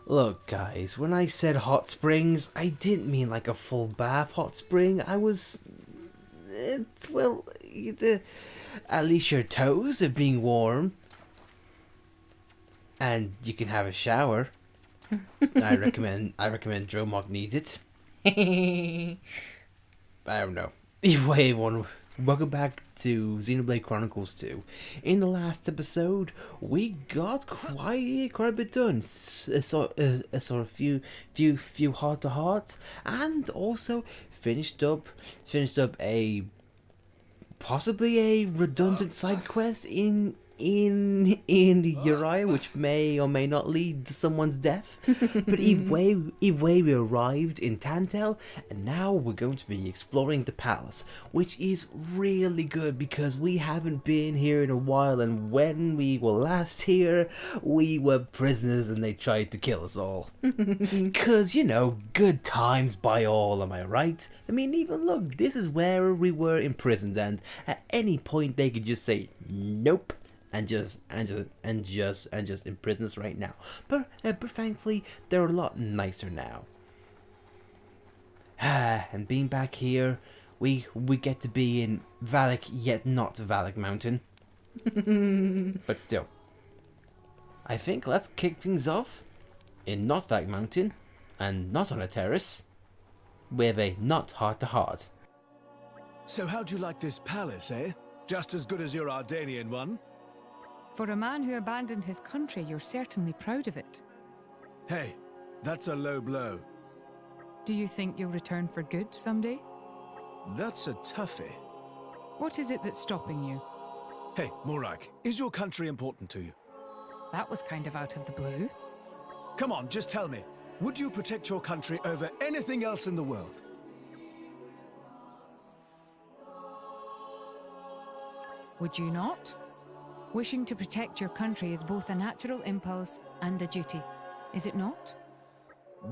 Look, guys, when I said hot springs, I didn't mean like a full bath hot spring. I was. Well, at least your toes are being warm. And you can have a shower. I recommend Dromog needs it. I don't know. Either way, everyone, welcome back to Xenoblade Chronicles 2. In the last episode, we got quite a bit done. A sort of few heart to heart, and also finished up a possibly a redundant side quest in Uriah, which may or may not lead to someone's death. But either way, we arrived in Tantal, and now we're going to be exploring the palace, which is really good because we haven't been here in a while, and when we were last here, we were prisoners and they tried to kill us all. Cause, good times by all, am I right? I mean, even look, this is where we were imprisoned, and at any point they could just say, nope. And just imprison us right now. But thankfully, they're a lot nicer now. And being back here, we get to be in Valak, yet not Valak Mountain. But still, I think let's kick things off in not Valak Mountain, and not on a terrace, with a not heart to heart. So how'd you like this palace, eh? Just as good as your Ardanian one? For a man who abandoned his country, you're certainly proud of it. Hey, that's a low blow. Do you think you'll return for good someday? That's a toughie. What is it that's stopping you? Hey, Morag, is your country important to you? That was kind of out of the blue. Come on, just tell me. Would you protect your country over anything else in the world? Would you not? Wishing to protect your country is both a natural impulse and a duty, is it not?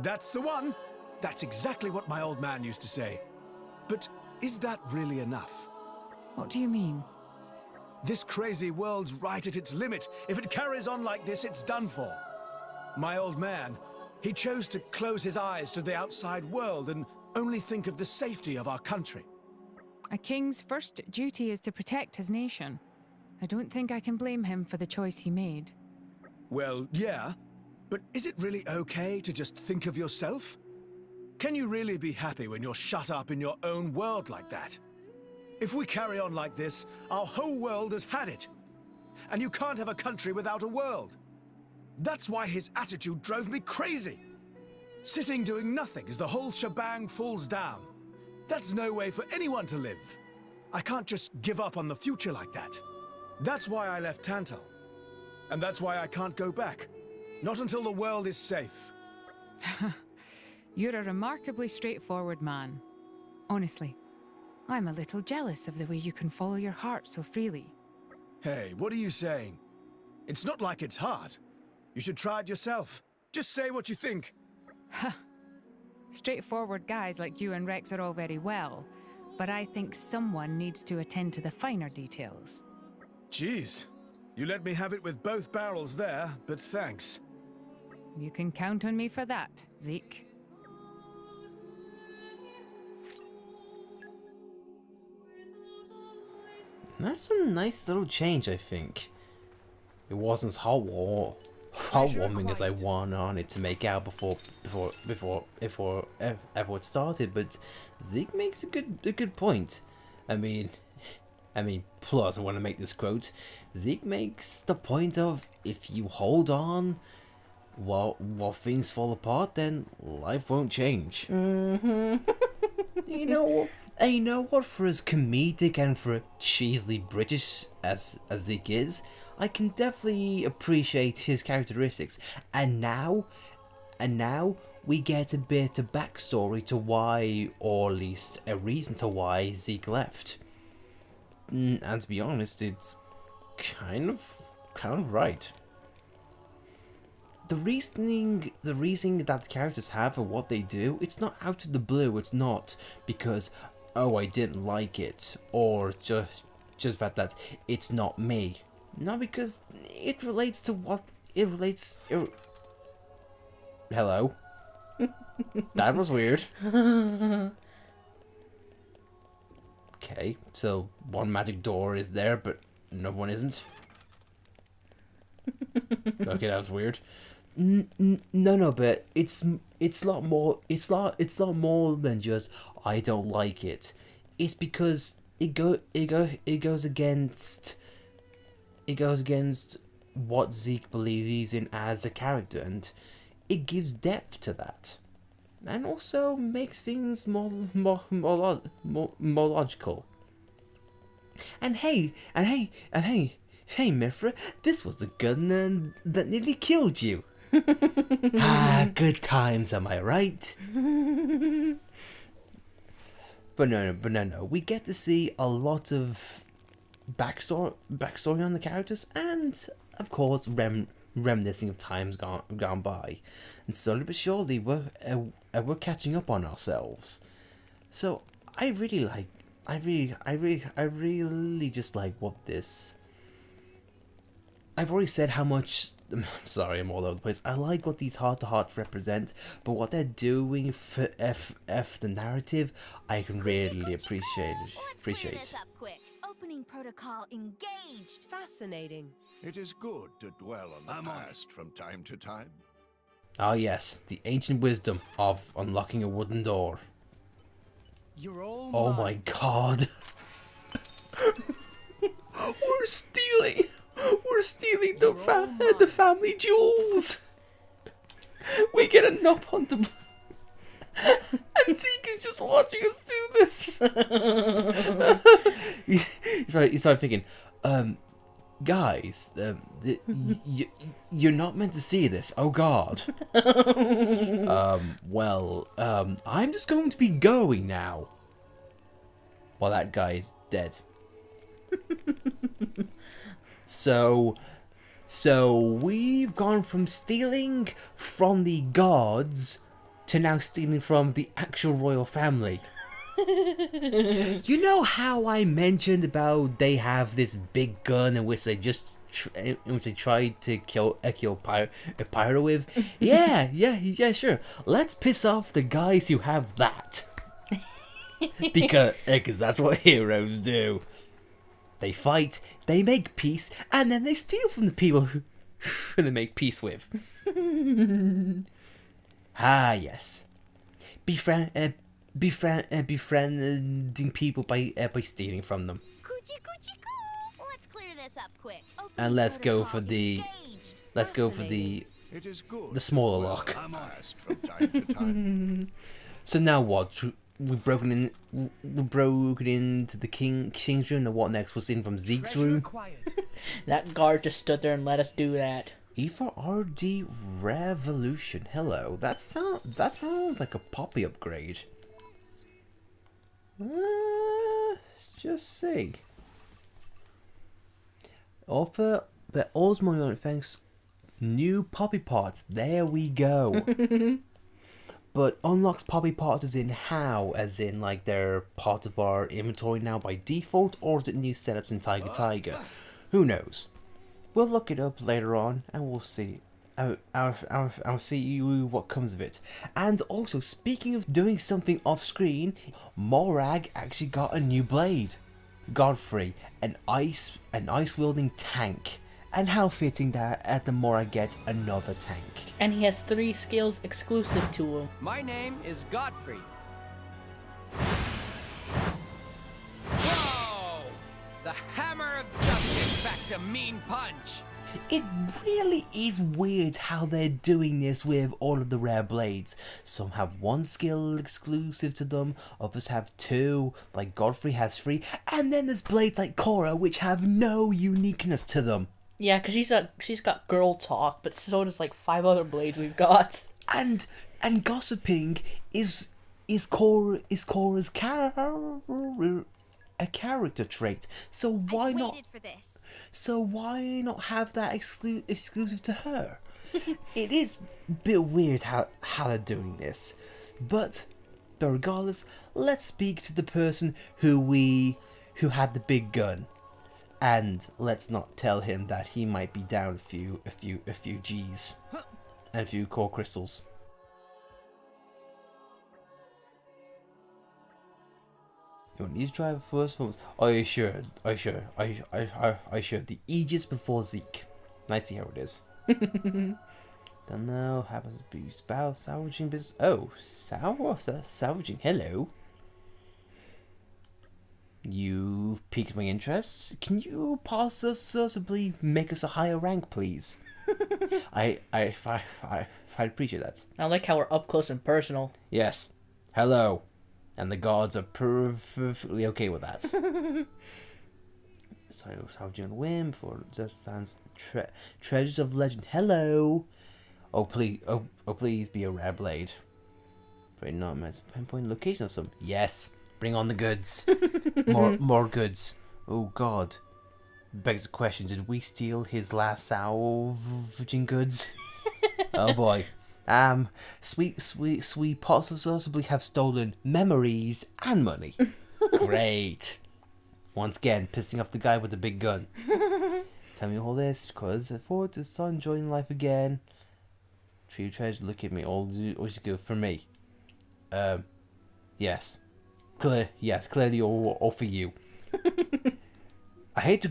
That's the one! That's exactly what my old man used to say. But is that really enough? What do you mean? This crazy world's right at its limit. If it carries on like this, it's done for. My old man, he chose to close his eyes to the outside world and only think of the safety of our country. A king's first duty is to protect his nation. I don't think I can blame him for the choice he made. Well, yeah, but is it really okay to just think of yourself? Can you really be happy when you're shut up in your own world like that? If we carry on like this, our whole world has had it. And you can't have a country without a world. That's why his attitude drove me crazy. Sitting doing nothing as the whole shebang falls down. That's no way for anyone to live. I can't just give up on the future like that. That's why I left Tantal. And that's why I can't go back. Not until the world is safe. You're a remarkably straightforward man. Honestly, I'm a little jealous of the way you can follow your heart so freely. Hey, what are you saying? It's not like it's hard. You should try it yourself. Just say what you think. Straightforward guys like you and Rex are all very well, but I think someone needs to attend to the finer details. Jeez, you let me have it with both barrels there, but thanks. You can count on me for that, Zeke. That's a nice little change, I think. It wasn't as heartwarming as I wanted to make out before it started, but Zeke makes a good point. I mean, plus I want to make this quote. Zeke makes the point of if you hold on while things fall apart, then life won't change. You know what? For as comedic and for cheesily British as Zeke is, I can definitely appreciate his characteristics. And now we get a bit of backstory to why, or at least a reason to why Zeke left. And to be honest, it's kind of right. The reasoning that the characters have for what they do, it's not out of the blue. It's not because, oh, I didn't like it, or just that it's not me. No, because it relates to what it relates. hello. That was weird. Okay, so one magic door is there, but another one isn't. Okay, that was weird. No, but it's a lot more. It's lot more than just I don't like it. It's because it goes against what Zeke believes in as a character, and it gives depth to that, and also makes things more logical. And hey, Mifra, this was the gun that nearly killed you. Good times, am I right? But no. We get to see a lot of backstory on the characters, and of course, reminiscing of times gone by. And slowly but surely, we're catching up on ourselves. So I really just like what this. I've already said how much. Sorry, I'm all over the place. I like what these heart-to-hearts represent, but what they're doing for the narrative, I can really appreciate. Let's clear this up quick. Opening protocol engaged. Fascinating. It is good to dwell on the past from time to time. Ah yes, the ancient wisdom of unlocking a wooden door. You're all Oh my god. We're stealing the family jewels. We get a nop on the and Zeke is just watching us do this. He started thinking, guys, you're not meant to see this. Oh God. I'm just going to be going now. Well, that guy's dead. So we've gone from stealing from the gods to now stealing from the actual royal family. You know how I mentioned about they have this big gun in which they tried to kill a pirate with? Yeah, sure. Let's piss off the guys who have that. Because that's what heroes do. They fight, they make peace, and then they steal from the people who they make peace with. Yes. Befriending people by stealing from them. Coochie coochie coo. Let's clear this up quick. And let's go for the It is good the smaller lock. past from time to time. So now what? We've broken into the king's room, and what next? Was in from Zeke's room. That guard just stood there and let us do that. E4RD Revolution. Hello. That sounds like a poppy upgrade. Just see. Offer the Osmo thanks. New poppy parts. There we go. But unlocks poppy parts as in how? As in like they're part of our inventory now by default, or is it new setups in Tiger? Who knows? We'll look it up later on and we'll see. I'll see what comes of it. And also, speaking of doing something off screen, Morag actually got a new blade. Godfrey, an ice wielding tank. And how fitting that the Morag gets another tank. And he has 3 skills exclusive to him. My name is Godfrey. Whoa! The hammer of justice packs a mean punch. It really is weird how they're doing this with all of the rare blades. Some have 1 skill exclusive to them, others have 2, like Godfrey has 3, and then there's blades like Korra which have no uniqueness to them. Yeah, because she's got girl talk, but so does like 5 other blades we've got. And gossiping is Korra's a character trait. So why I've not? waited for this. So why not have that exclusive to her? It is a bit weird how they're doing this, but regardless, let's speak to the person who had the big gun. And let's not tell him that he might be down a few G's and a few core crystals. You need to try the first films. I should. The Aegis before Zeke. I see how it is. Don't know. Happens to be about salvaging business. Oh, salvaging. Hello. You've piqued my interest. Can you possibly make us a higher rank, please? I appreciate that. I like how we're up close and personal. Yes. Hello. And the gods are perfectly okay with that. Sorry, salvaging on a whim for just stands treasures of legend. Hello. Oh please be a rare blade. But not meant to pinpoint location of some. Yes. Bring on the goods. more goods. Oh god. Begs the question, did we steal his last salvaging goods? Oh boy. Sweet possibly have stolen memories and money. Great. Once again, pissing off the guy with the big gun. Tell me all this because I thought to start enjoying life again. True treasure, look at me, all is good for me. Yes. Clearly all for you. I hate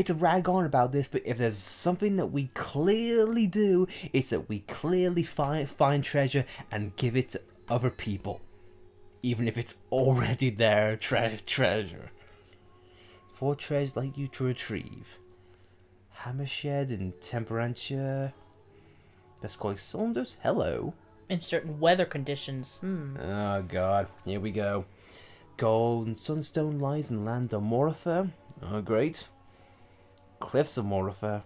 to rag on about this, but if there's something that we clearly do, it's that we clearly find treasure and give it to other people, even if it's already their treasure. 4 treasures like you to retrieve: Hammershed and Temperantia. Best quality cylinders. Hello. In certain weather conditions. Oh god, here we go. Gold and sunstone lies in land of Moritha. Oh great. Cliffs of Moritha.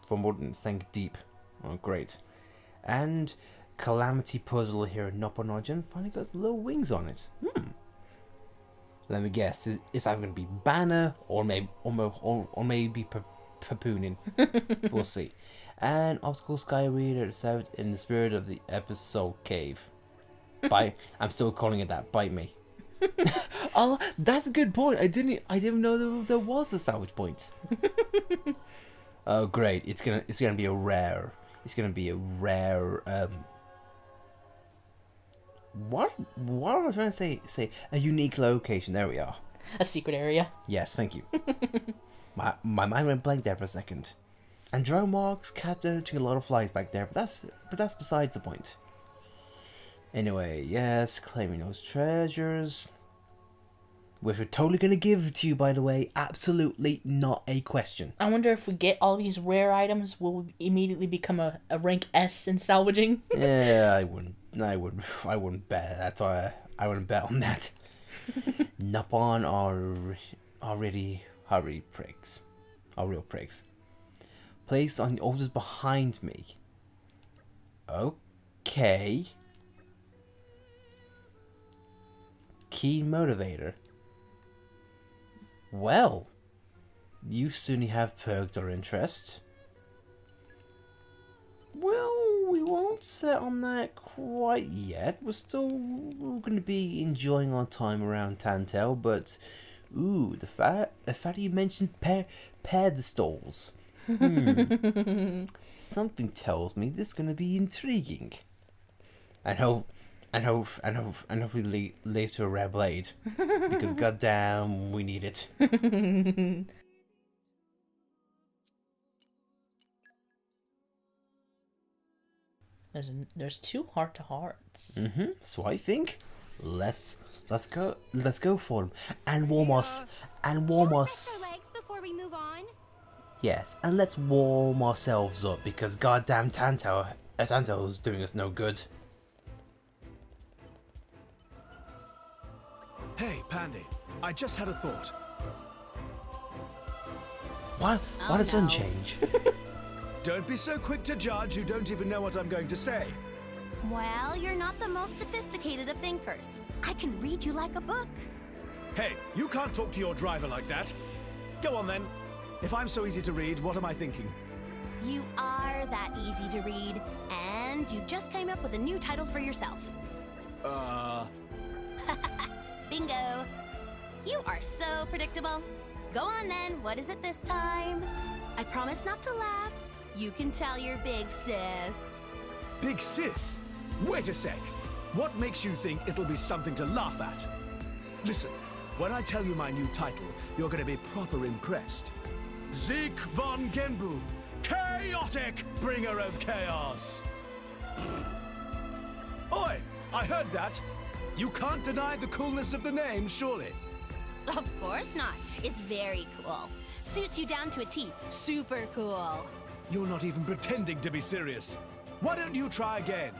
For more than sank deep. Oh great. And Calamity Puzzle here in Noponogen finally got little wings on it. Let me guess, is either going to be Banner or maybe Papoonin. We'll see. And Obstacle Sky Reader served in the spirit of the episode cave. I'm still calling it that. Bite me. Oh, that's a good point. I didn't know there was a salvage point. Oh great! It's gonna be a rare. It's gonna be a rare. What am I trying to say? A unique location. There we are. A secret area. Yes, thank you. my mind went blank there for a second. And drone marks catching a lot of flies back there, but that's besides the point. Anyway, yes, claiming those treasures, which we're totally gonna give to you, by the way. Absolutely not a question. I wonder if we get all these rare items, will we immediately become a rank S in salvaging? Yeah, I wouldn't bet. That's why I wouldn't bet on that. Nupon are already prigs, are real prigs. Place on the altars behind me. Okay. Key motivator. Well, you certainly have perked our interest. Well, we won't set on that quite yet. We're going to be enjoying our time around Tantal, but ooh, the fact you mentioned pedestals. Something tells me this is going to be intriguing. And hopefully later a rare blade, because goddamn we need it. There's 2 heart-to-hearts. So I think let's go for them and warm us. Legs before we move on. Yes, and let's warm ourselves up because goddamn Tantal is doing us no good. Hey, Pandy, I just had a thought. Why does sun change? Don't be so quick to judge, you don't even know what I'm going to say. Well, you're not the most sophisticated of thinkers. I can read you like a book. Hey, you can't talk to your driver like that. Go on then. If I'm so easy to read, what am I thinking? You are that easy to read, and you just came up with a new title for yourself. Bingo. You are so predictable. Go on then, what is it this time? I promise not to laugh. You can tell your big sis. Big sis? Wait a sec. What makes you think it'll be something to laugh at? Listen, when I tell you my new title, you're gonna be proper impressed. Zeke von Genbu, Chaotic Bringer of Chaos. Oi, I heard that. You can't deny the coolness of the name, surely. Of course not. It's very cool. Suits you down to a T. Super cool. You're not even pretending to be serious. Why don't you try again?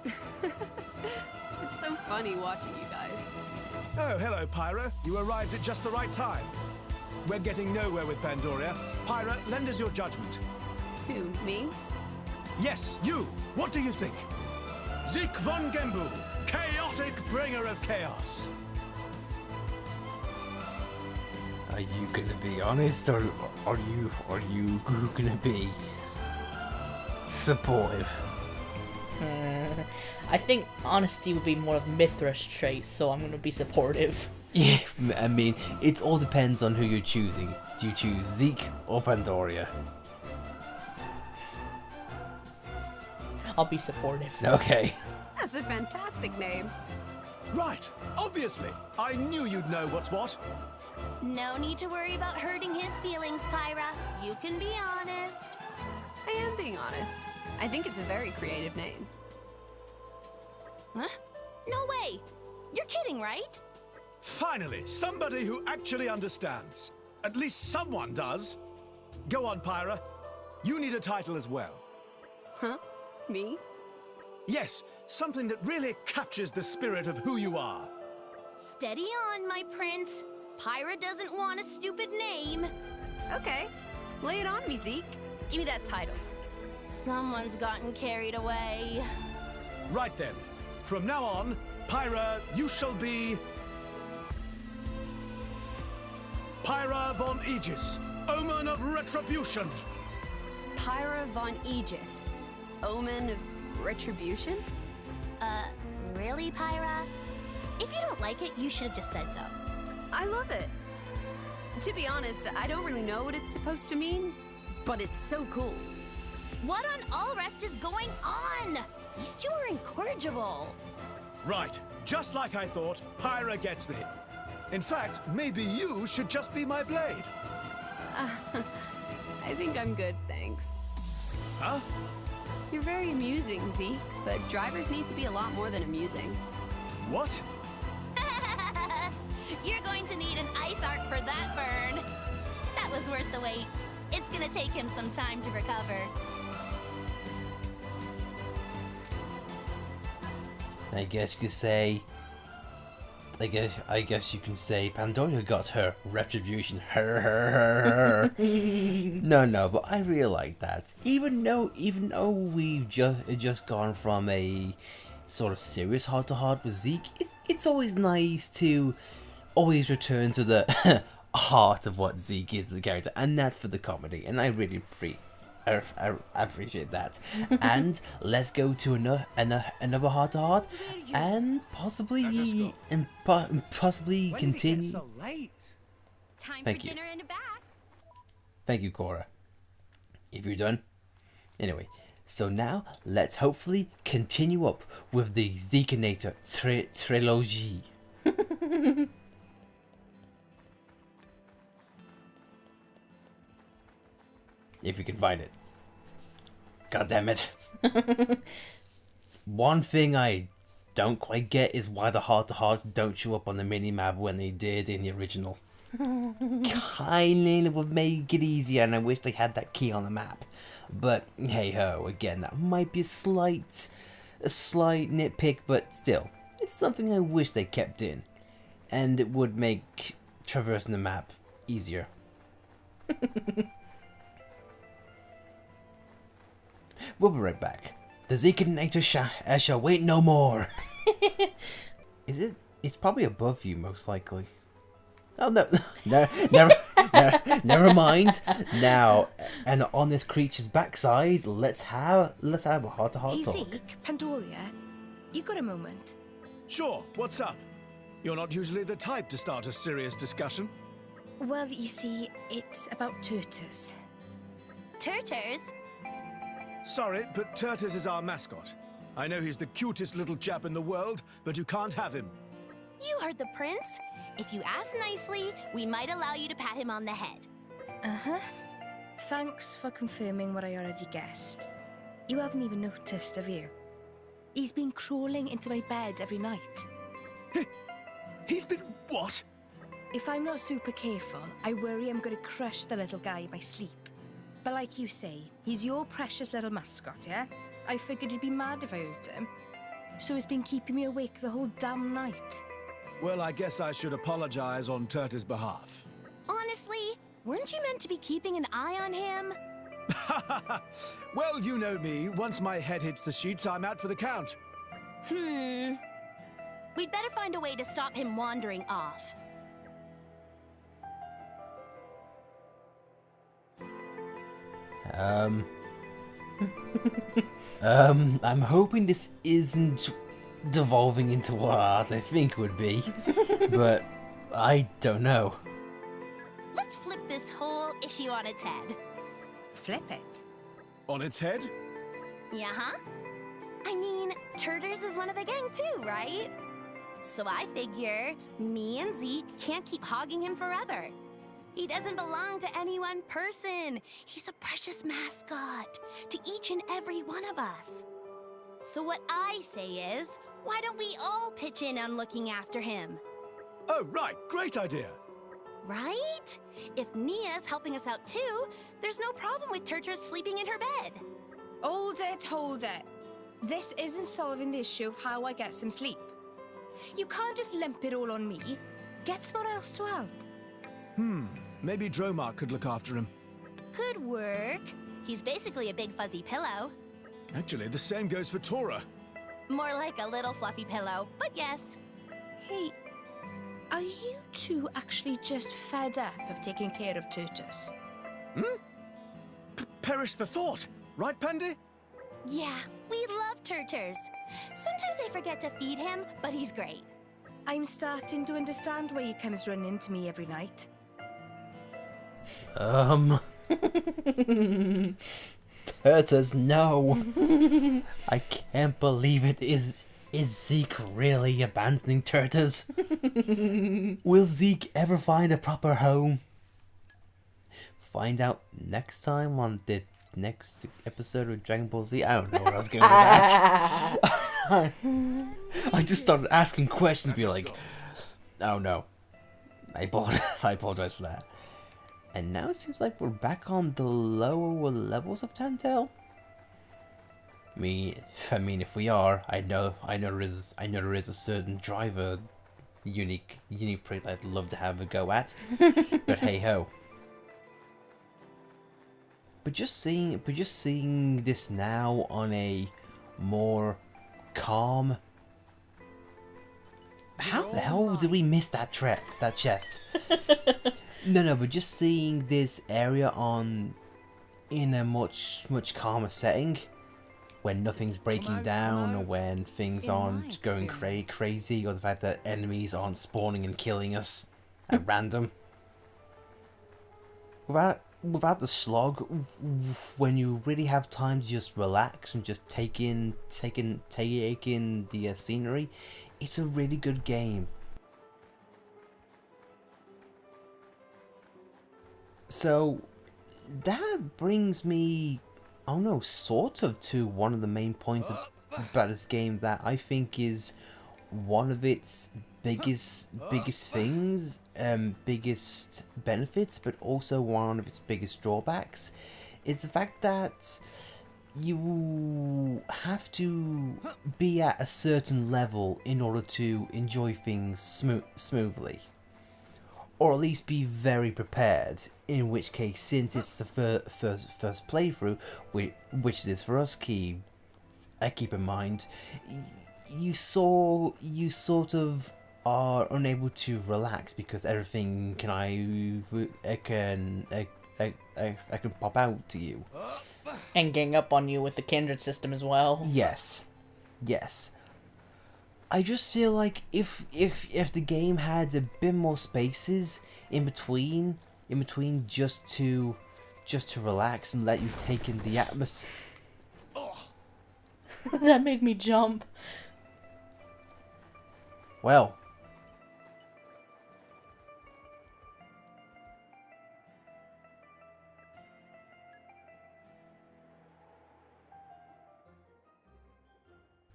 It's so funny watching you guys. Oh, hello, Pyra. You arrived at just the right time. We're getting nowhere with Pandoria. Pyra, lend us your judgment. Who, me? Yes, you. What do you think? Zeke von Genbu, Chaotic Bringer of Chaos. Are you gonna be honest, or are you gonna be supportive? I think honesty would be more of Mithra's trait, so I'm gonna be supportive. Yeah, I mean, it all depends on who you're choosing. Do you choose Zeke or Pandoria? I'll be supportive. Okay. That's a fantastic name. Right, obviously. I knew you'd know what's what. No need to worry about hurting his feelings, Pyra. You can be honest. I am being honest. I think it's a very creative name. Huh? No way! You're kidding, right? Finally, somebody who actually understands. At least someone does. Go on, Pyra. You need a title as well. Huh? Me? Yes, something that really captures the spirit of who you are. Steady on, my prince. Pyra doesn't want a stupid name. Okay. Lay it on me, Zeke. Give me that title. Someone's gotten carried away. Right then. From now on, Pyra, you shall be... Pyra von Aegis, Omen of Retribution. Pyra von Aegis. Omen of Retribution? Really, Pyra? If you don't like it, you should have just said so. I love it. To be honest, I don't really know what it's supposed to mean, but it's so cool. What on all rest is going on? These two are incorrigible. Right, just like I thought, Pyra gets me. In fact, maybe you should just be my blade. I think I'm good, thanks. Huh? You're very amusing, Zeke, but drivers need to be a lot more than amusing. What? You're going to need an ice arc for that burn. That was worth the wait. It's gonna take him some time to recover. I guess you could say. I guess you can say Pandoria got her retribution. Her. No, but I really like that. Even though we've just gone from a sort of serious heart-to-heart with Zeke, it's always nice to always return to the heart of what Zeke is as a character, and that's for the comedy, and I really I appreciate that. And let's go to another heart-to-heart, and possibly continue. So late. Time Thank for you. dinner in the back. Thank you, Cora. If you're done. Anyway, so now let's hopefully continue up with the Zekenator trilogy. If you can find it. God damn it. One thing I don't quite get is why the heart-to-hearts don't show up on the mini-map when they did in the original. Kinda would make it easier, and I wish they had that key on the map. But hey-ho, again, that might be a slight nitpick, but still, it's something I wish they kept in. And it would make traversing the map easier. We'll be right back. The Zekenator shall wait no more. Is it? It's probably above you, most likely. Oh no, never mind. Now, and on this creature's backside, let's have a heart-to-heart talk. Zeke, Pandoria, you got a moment? Sure, what's up? You're not usually the type to start a serious discussion. Well, you see, it's about turtles. Turters? Sorry, but Turtus is our mascot. I know he's the cutest little chap in the world, but you can't have him. You heard the prince. If you ask nicely, we might allow you to pat him on the head. Uh-huh. Thanks for confirming what I already guessed. You haven't even noticed, have you? He's been crawling into my bed every night. He's been what? If I'm not super careful, I worry I'm going to crush the little guy in my sleep. But like you say, he's your precious little mascot, yeah? I figured you'd be mad if I hurt him. So he's been keeping me awake the whole damn night. Well, I guess I should apologize on Turta's behalf. Honestly, weren't you meant to be keeping an eye on him? Well, you know me. Once my head hits the sheets, I'm out for the count. We'd better find a way to stop him wandering off. I'm hoping this isn't devolving into what I think it would be, but I don't know. Let's flip this whole issue on its head. Flip it. On its head? Yeah-huh. I mean, Turters is one of the gang too, right? So I figure me and Zeke can't keep hogging him forever. He doesn't belong to any one person. He's a precious mascot to each and every one of us. So what I say is, why don't we all pitch in on looking after him? Oh, right. Great idea. Right? If Nia's helping us out too, there's no problem with Turters sleeping in her bed. Hold it. This isn't solving the issue of how I get some sleep. You can't just lump it all on me. Get someone else to help. Maybe Dromar could look after him. Good work. He's basically a big fuzzy pillow. Actually, the same goes for Tora. More like a little fluffy pillow, but yes. Hey, are you two actually just fed up of taking care of Turtus? Perish the thought. Right, Pandy? Yeah, we love Turters. Sometimes I forget to feed him, but he's great. I'm starting to understand why he comes running into me every night. Turtles, no. I can't believe it. Is Zeke really abandoning Turtles? Will Zeke ever find a proper home? Find out next time on the next episode of Dragon Ball Z. I don't know where I was going with that. I just started asking questions, be like, oh no. I apologize for that. And now it seems like we're back on the lower levels of Tantal. I mean, if we are, I know there is a certain driver, unique print I'd love to have a go at. But hey ho. But just seeing this now on a more calm. How the hell did we miss that chest? No, but just seeing this area in a much calmer setting, when nothing's breaking down, or when things aren't going crazy, or the fact that enemies aren't spawning and killing us at random. Without the slog, when you really have time to just relax and just take in the scenery, it's a really good game. So that brings me, I don't know, sort of to one of the main points about this game that I think is one of its biggest things, biggest benefits, but also one of its biggest drawbacks, is the fact that you have to be at a certain level in order to enjoy things smoothly. Or at least be very prepared, in which case, since it's the first playthrough, which it is for us, keep in mind, you sort of are unable to relax because everything can pop out to you. And gang up on you with the kindred system as well. Yes. I just feel like if the game had a bit more spaces in between just to relax and let you take in the atmosphere. That made me jump. Well,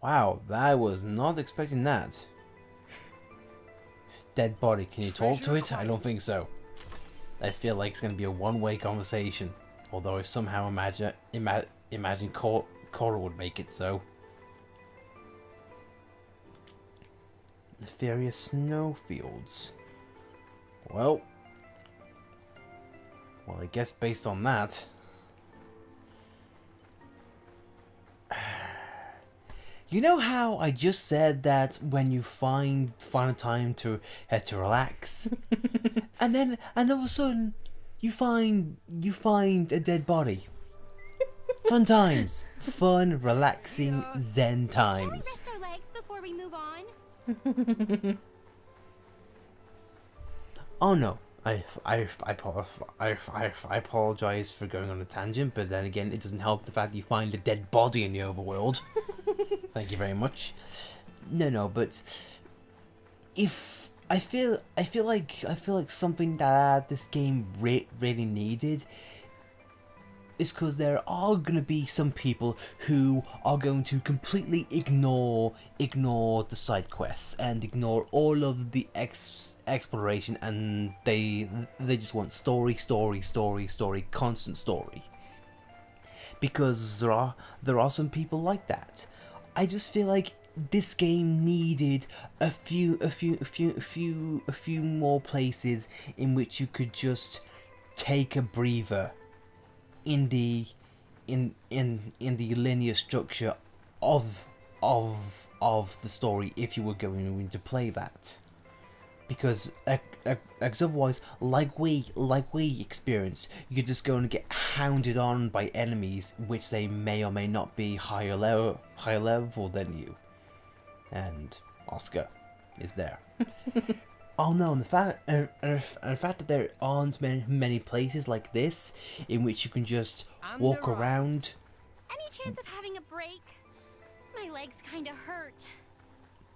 Wow, I was not expecting that. Dead body, can you talk to it? I don't think so. I feel like it's going to be a one-way conversation. Although I somehow imagine Cora would make it so. Nefarious snowfields. Well, I guess based on that, you know how I just said that when you find a time to relax, and all of a sudden you find a dead body. Fun times, fun, relaxing, zen times. Shall we rest our legs before we move on? Oh no, I apologize for going on a tangent, but then again, it doesn't help the fact that you find a dead body in the overworld. Thank you very much. No, but if I feel like something that this game really needed is because there are gonna be some people who are going to completely ignore the side quests and ignore all of the exploration, and they just want story, constant story. Because there are some people like that. I just feel like this game needed a few more places in which you could just take a breather in the linear structure of the story if you were going to play that. Because otherwise, like we experience, you're just going to get hounded on by enemies which they may or may not be higher level than you. And Oscar is there. Oh no, and the fact that there aren't many places like this in which you can just walk around. Any chance of having a break? My legs kinda hurt.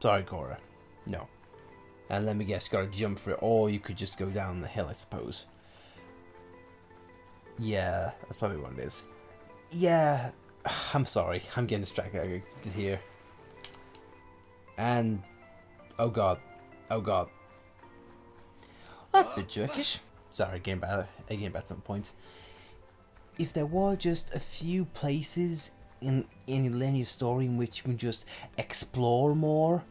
Sorry, Cora. No. And let me guess, you gotta jump for it, or you could just go down the hill, I suppose. Yeah, that's probably what it is. Yeah, I'm sorry, I'm getting distracted here. And, oh god. That's a bit jerkish. Sorry, again back to the point. If there were just a few places in a linear story in which you can just explore more,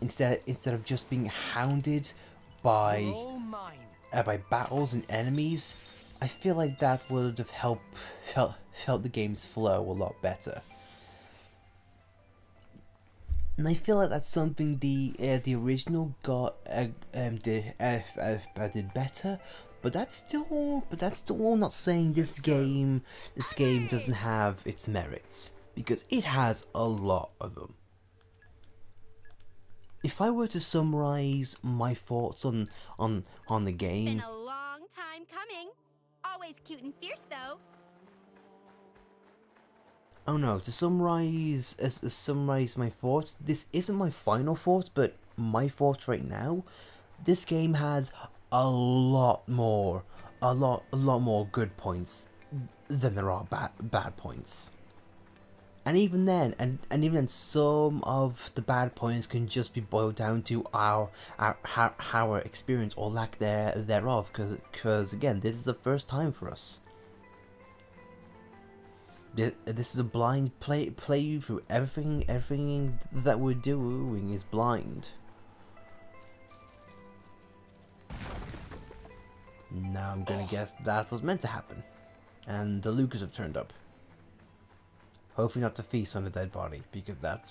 instead of just being hounded by battles and enemies, I feel like that would have felt the game's flow a lot better. And I feel like that's something the original did better, but that's still not saying this game doesn't have its merits, because it has a lot of them. If I were to summarize my thoughts on the game, It's been a long time coming. Always cute and fierce though. oh no, to summarize my thoughts, this isn't my final thoughts, but my thoughts right now, this game has a lot more good points than there are bad points. And even then, some of the bad points can just be boiled down to our experience or lack thereof. Because again, this is the first time for us. This is a blind play through. Everything that we're doing is blind. Now I'm gonna guess that was meant to happen, and the Lucas have turned up. Hopefully not to feast on a dead body, because that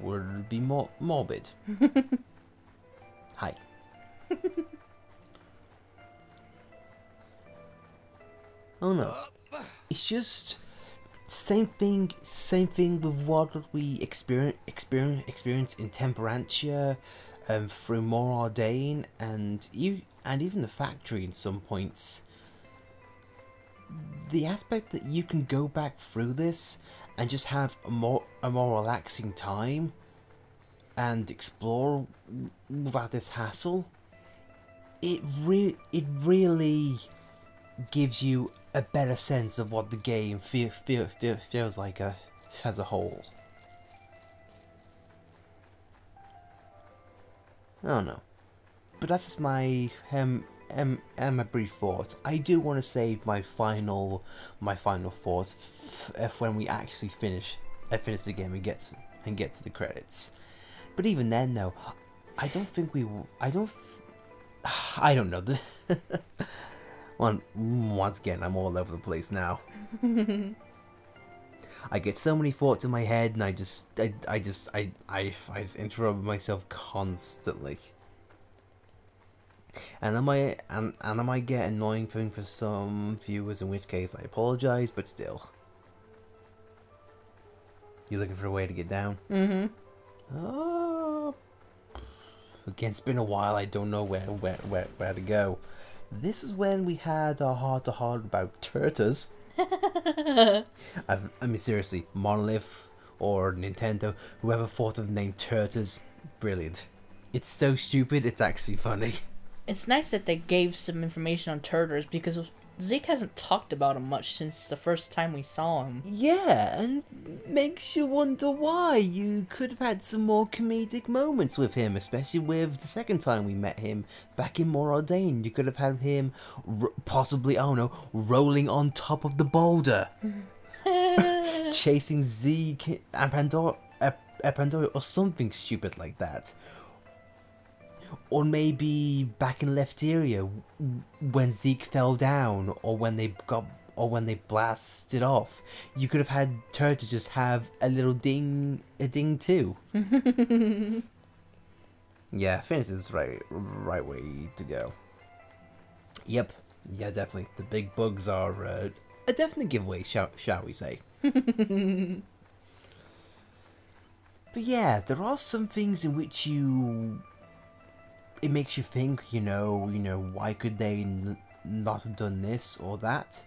would be morbid. Hi. Oh no. It's just same thing with what we experience in Temperantia, through More Ardain, and even the factory in some points. The aspect that you can go back through this and just have a more relaxing time and explore without this hassle, it really gives you a better sense of what the game feels like as a whole. I don't know. But that's just my my brief thoughts. I do want to save my final thoughts when we actually finish the game and get to the credits. But even then, though, I don't think we will. I don't know. Once again, I'm all over the place now. I get so many thoughts in my head, and I just interrupt myself constantly. And I might get annoying thing for some viewers, in which case I apologize, but still. You looking for a way to get down? Mm-hmm. Oh, again, it's been a while. I don't know where to go. This is when we had our heart-to-heart about turtles. I mean, seriously, Monolith or Nintendo, whoever thought of the name Turtles, brilliant. It's so stupid, it's actually funny. It's nice that they gave some information on Turtles, because Zeke hasn't talked about him much since the first time we saw him. Yeah, and makes you wonder why. You could have had some more comedic moments with him, especially with the second time we met him back in More Ordained. You could have had him possibly, I don't know, rolling on top of the boulder, chasing Zeke and Pandora, or something stupid like that. Or maybe back in Lefteria, when Zeke fell down, or when they blasted off, you could have had Turtle just have a little ding too. Yeah, I think this is the right way to go. Yep, yeah, definitely. The big bugs are a definite giveaway, shall we say? But yeah, there are some things in which it makes you think, you know, why could they not have done this or that?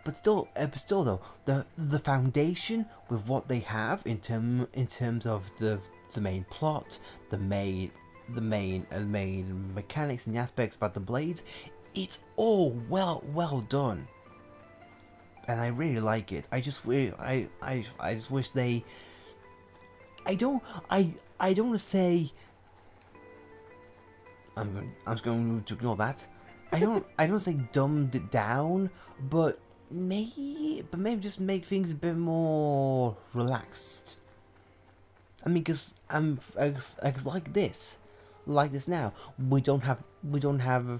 But still though, the foundation with what they have in terms of the main plot, the main mechanics and the aspects about the blades, it's all well done, and I really like it. I just wish they. I don't want to say. I'm just going to ignore that. I don't say dumbed it down, but maybe just make things a bit more relaxed. I mean, because like this now, we don't have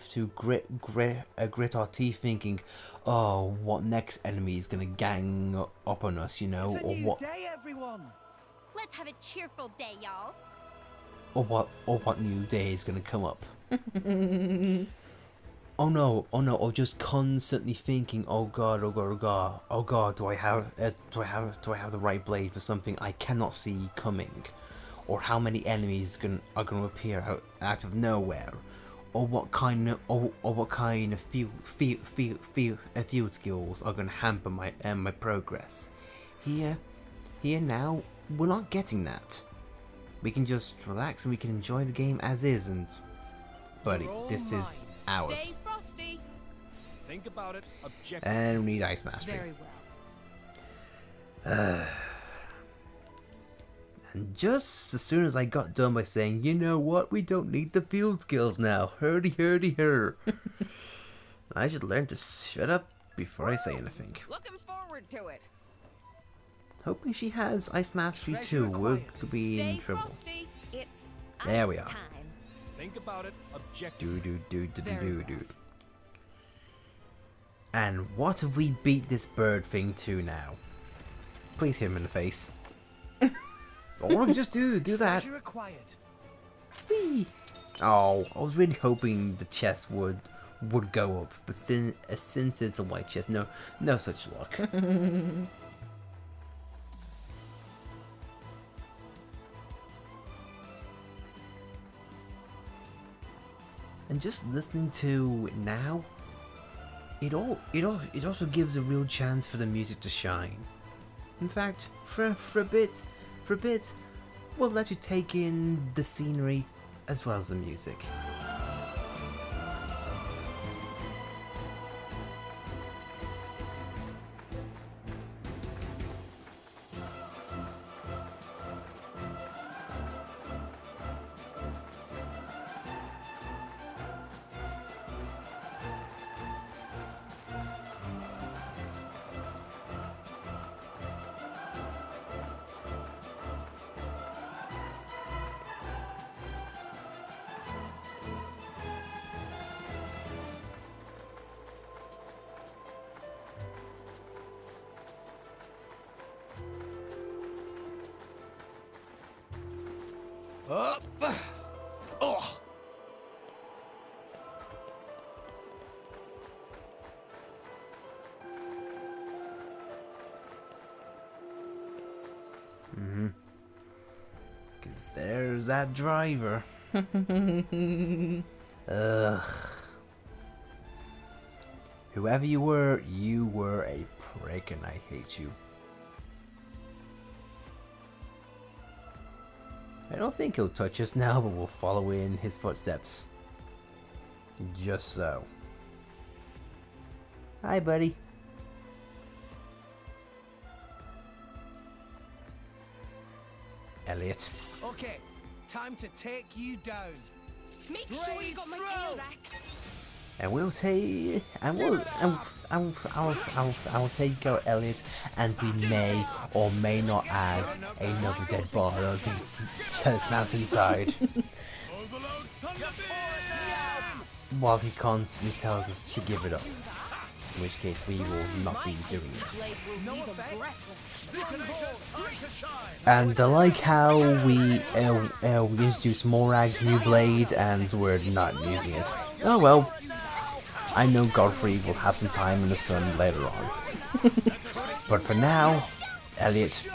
to grit our teeth thinking, oh, what next enemy is gonna gang up on us, you know, or what. Day, everyone. Let's have a cheerful day, y'all. Or what new day is gonna come up. Oh no, or just constantly thinking, oh god, do I have the right blade for something I cannot see coming, or how many enemies are gonna appear out of nowhere, or what kind of field skills are gonna hamper my progress. Here now, we're not getting that. We can just relax and we can enjoy the game as is, and buddy, this is ours. Stay frosty. Think about it. And we need Ice Mastery. Very well. And just as soon as I got done by saying, you know what, we don't need the field skills now. Hurdy-hur. I should learn to shut up before I say anything. Looking forward to it. Hoping she has Ice Mastery too. We're to be in trouble. Frosty. It's There we ice are. time. Think about it. Objective. Do. And what have we beat this bird thing to now? Please hit him in the face. Or just do that. Whee. Oh, I was really hoping the chest would go up, but since it's a white chest, no such luck. And just listening to it now, it also gives a real chance for the music to shine. In fact, for a bit, we'll let you take in the scenery as well as the music. Up. Oh. Cause there's that driver. Ugh. Whoever you were a prick and I hate you. I don't think he'll touch us now, but we'll follow in his footsteps. Just so. Hi, buddy. Elliot. Okay, time to take you down. Make sure you got my tail, Rex. And we'll take, and I'll take out Elliot, and we may or may not add another dead body to this mountainside. While he constantly tells us to give it up, in which case we will not be doing it. And I like how we introduce Morag's new blade, and we're not using it. Oh well. I know Godfrey will have some time in the sun later on. But for now, Elliot,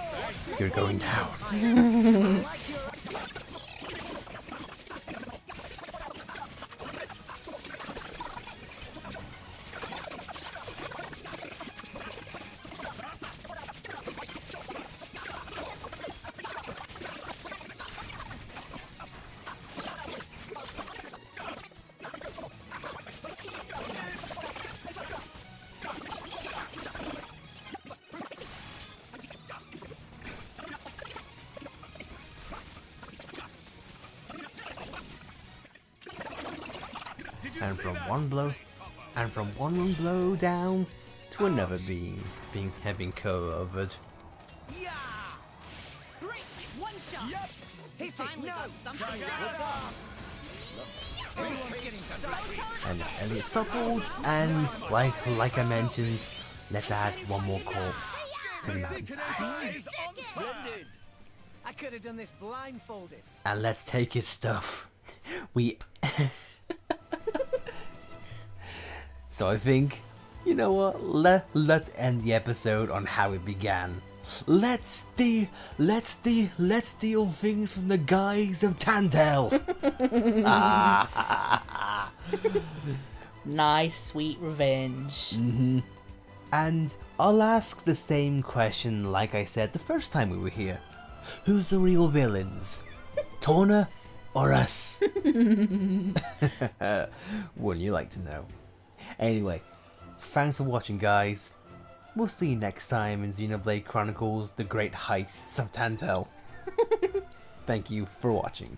you're going down. And from one blow down to another being having covered. Yeah. Break. One shot. Yep. Hit Finally it. got something. Everyone's getting some. And Elliot's toppled, and like I mentioned, let's add one more corpse to the mountainside. Splendid. I could have done this blindfolded. And let's take his stuff. So I think, you know what? Let's end the episode on how it began. Let's steal things from the guys of Tantal. Nice, sweet revenge. And I'll ask the same question like I said the first time we were here. Who's the real villains? Torna or us? Wouldn't you like to know? Anyway, thanks for watching, guys. We'll see you next time in Xenoblade Chronicles, The Great Heists of Tantal. Thank you for watching.